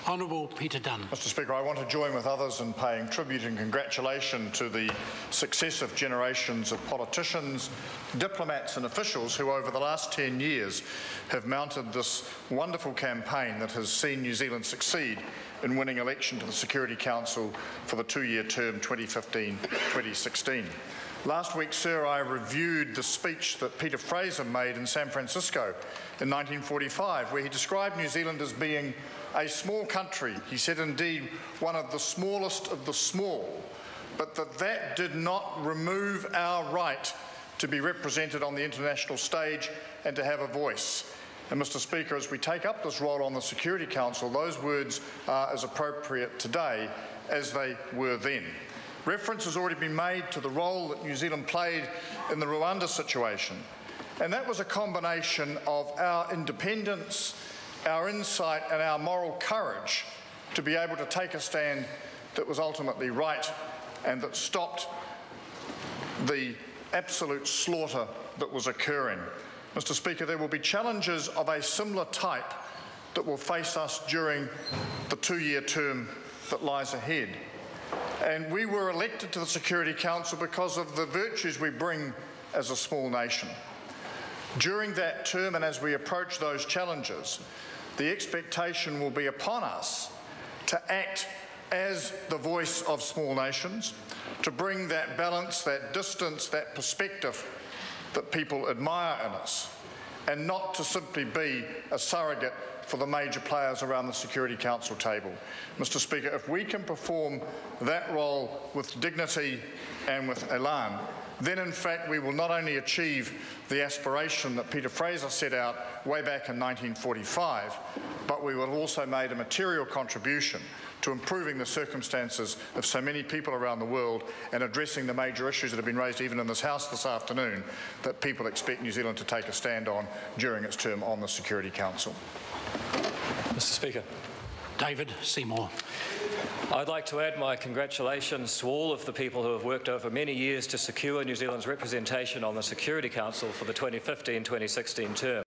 Honourable Peter Dunn. Mr Speaker, I want to join with others in paying tribute and congratulation to the successive generations of politicians, diplomats and officials who over the last 10 years have mounted this wonderful campaign that has seen New Zealand succeed in winning election to the Security Council for the two-year term 2015-2016. Last week, sir, I reviewed the speech that Peter Fraser made in San Francisco in 1945, where he described New Zealand as being a small country. He said, indeed, one of the smallest of the small, but that did not remove our right to be represented on the international stage and to have a voice. And, Mr Speaker, as we take up this role on the Security Council, those words are as appropriate today as they were then. Reference has already been made to the role that New Zealand played in the Rwanda situation, and that was a combination of our independence, our insight and our moral courage to be able to take a stand that was ultimately right and that stopped the absolute slaughter that was occurring. Mr Speaker, there will be challenges of a similar type that will face us during the two-year term that lies ahead. And we were elected to the Security Council because of the virtues we bring as a small nation. During that term and as we approach those challenges, the expectation will be upon us to act as the voice of small nations, to bring that balance, that distance, that perspective that people admire in us, and not to simply be a surrogate for the major players around the Security Council table. Mr Speaker, if we can perform that role with dignity and with elan, then in fact we will not only achieve the aspiration that Peter Fraser set out way back in 1945, but we will have also made a material contribution to improving the circumstances of so many people around the world and addressing the major issues that have been raised even in this House this afternoon that people expect New Zealand to take a stand on during its term on the Security Council. Mr Speaker. David Seymour. I'd like to add my congratulations to all of the people who have worked over many years to secure New Zealand's representation on the Security Council for the 2015-2016 term.